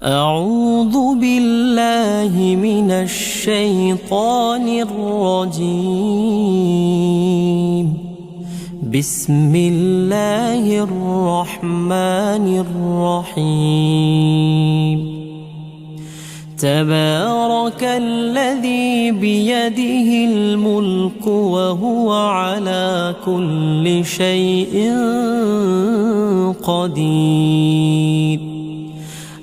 أعوذ بالله من الشيطان الرجيم. بسم الله الرحمن الرحيم. تبارك الذي بيده الملك وهو على كل شيء قدير.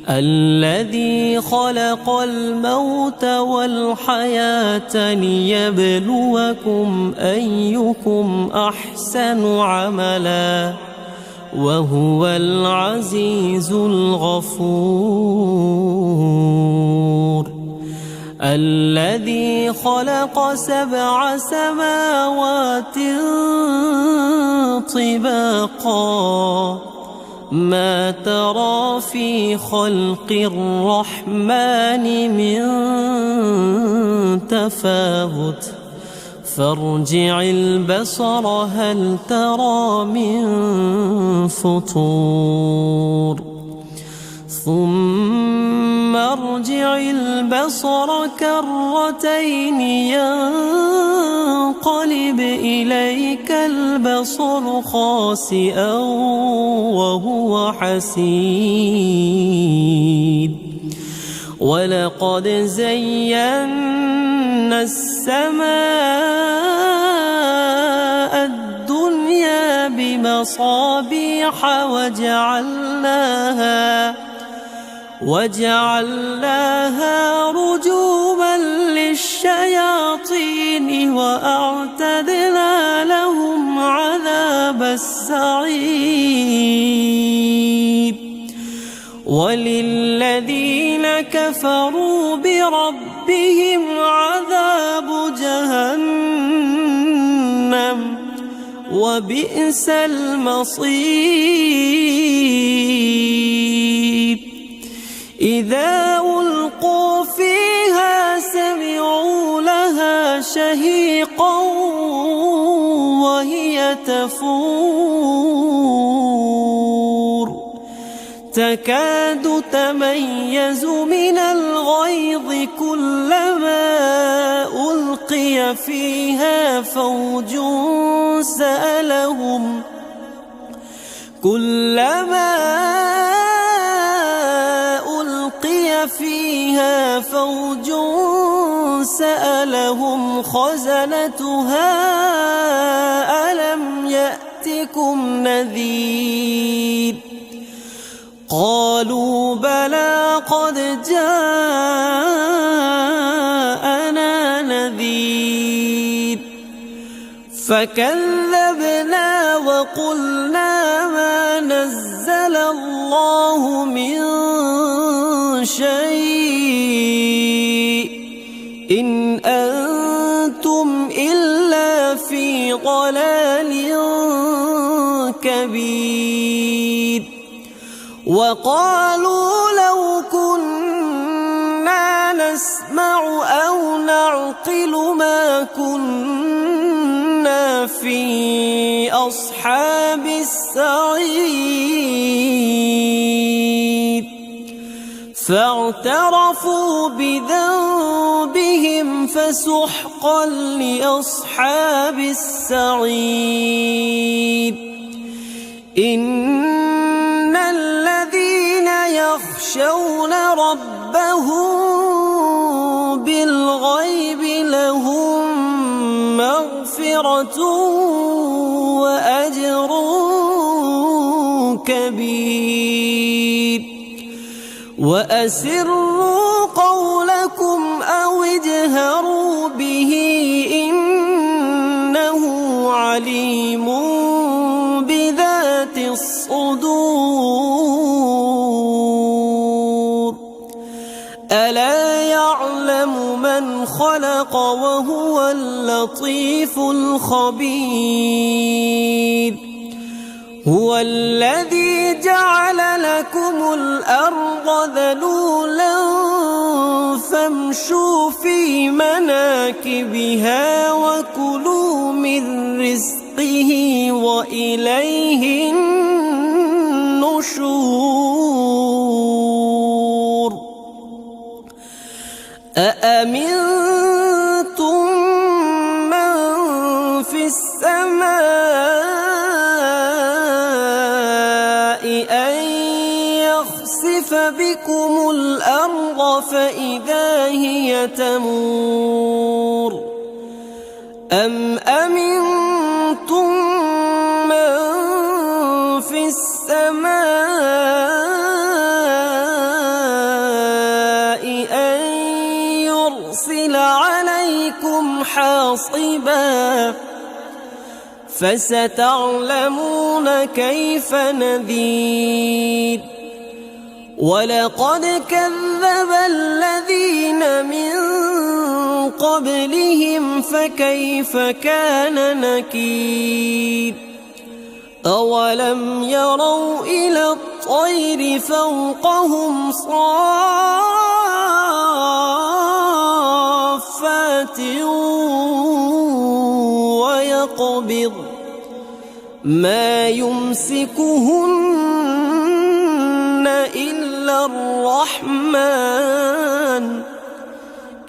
الذي خلق الموت والحياة ليبلوكم أيكم أحسن عملا وهو العزيز الغفور. الذي خلق 7 سماوات طباقا ما ترى في خلق الرحمن من تفاوت فارجع البصر هل ترى من فطور ثم ارجع البصر كرتين ينقلب إليك البصر خاسئا وهو حسير. ولقد زينا السماء الدنيا بمصابيح وجعلناها رجوما للشياطين وأعتدنا لهم عذاب السعير. وللذين كفروا بربهم عذاب جهنم وبئس المصير. إذا ألقوا فيها سمعوا لها شهيقا وهي تفور تكاد تميز من الغيظ كلما ألقي فيها فوج سألهم خزنتها ألم يأتكم نذير. قالوا بلى قد جاءنا نذير فكذبنا وقلنا ما نزل الله من شيء إن أنتم إلا في ضلال كبير. وقالوا لو كنا نسمع أو نعقل ما كنا في أصحاب السعير. فاعترفوا بذنبهم فسحقا لأصحاب السعير. إن الذين يخشون ربهم بالغيب لهم مغفرة وأجر كبير. وأسروا قولكم أو اجهروا به إنه عليم بذات الصدور. ألا يعلم من خلق وهو اللطيف الخبير. هو الذي جعل لكم الأرض ذلولا فامشوا في مناكبها وكلوا من رزقه وإليه النشور. أأمنتم من في السماء أن يخسف بكم الأرض فإذا هي تمور أم أمنتم من في السماء أن يرسل عليكم حاصبا فستعلمون كيف نذير ولقد كذب الذين من قبلهم فكيف كان نكير أولم يروا إلى الطير فوقهم صافات ويقبض ما يمسكهن إلا الرحمن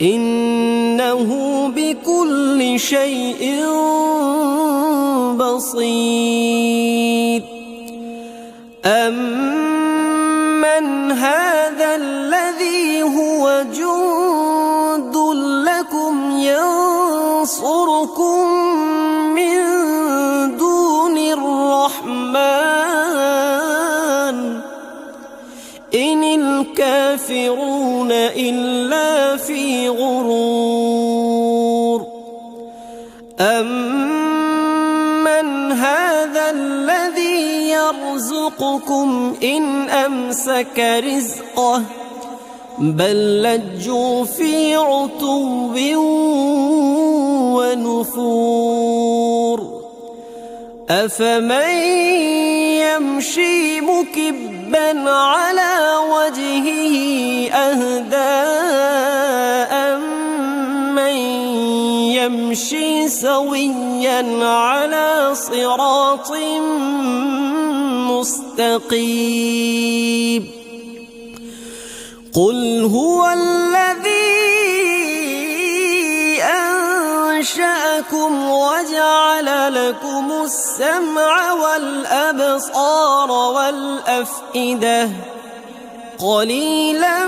إنه بكل شيء بصير أمن هذا الذي هو جند لكم ينصركم من دون الرحمن إن الكافرون إلا في غرور أمن هذا الذي يرزقكم إن أمسك رزقه بل لجوا في عتو ونفور أفمن يمشي مكبا على وجهه أهدى أمن يمشي سويا على صراط مستقيم قل هو الذي أنشأكم وجعل لكم السمع والأبصار والأفئدة قليلا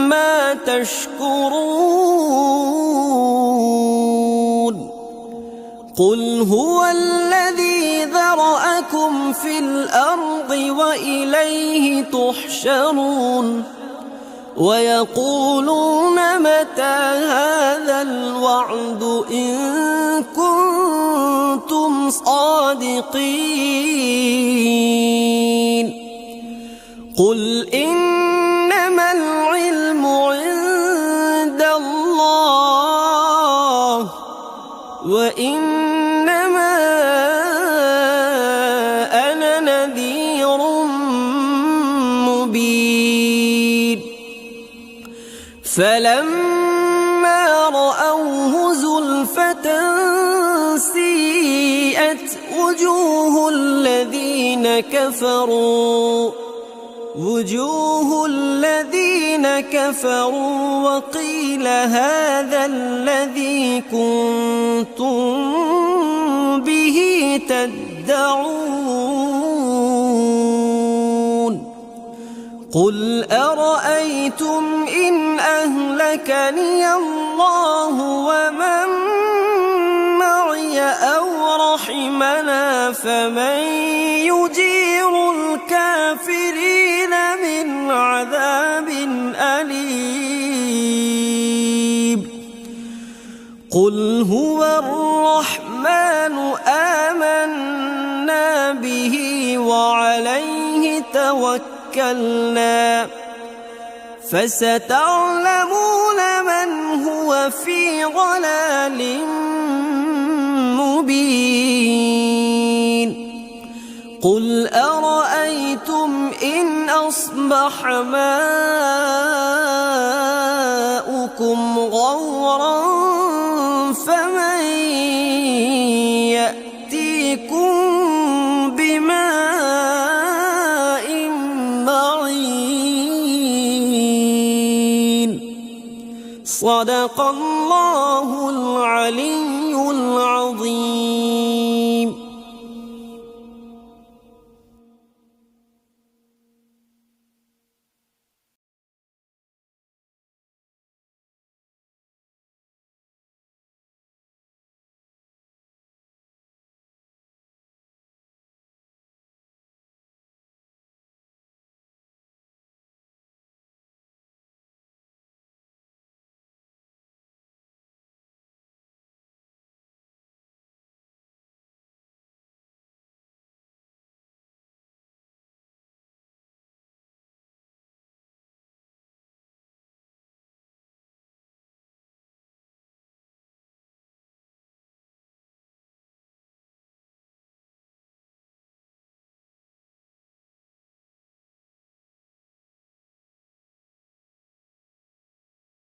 ما تشكرون قل هو الذي ذرأكم في الأرض وإليه تحشرون ويقولون متى هذا الوعد إن كنتم صادقين قل إنما العلم عند الله وإنما أنا نذير مبين فلما رأوه زلفة سيئت وجوه الذين كفروا وقيل هذا الذي كنتم به تدعون قل أرأيتم إن أهلكني الله ومن معي أو رحمنا فمن يجير الكافرين من عذاب أليم قل هو الرحمن آمنا به وعليه توكلنا فستعلمون من هو في ضلال مبين قل أرأيتم إن أصبح ماؤكم غورا فمن يأتيكم بماء معين صدق الله العلي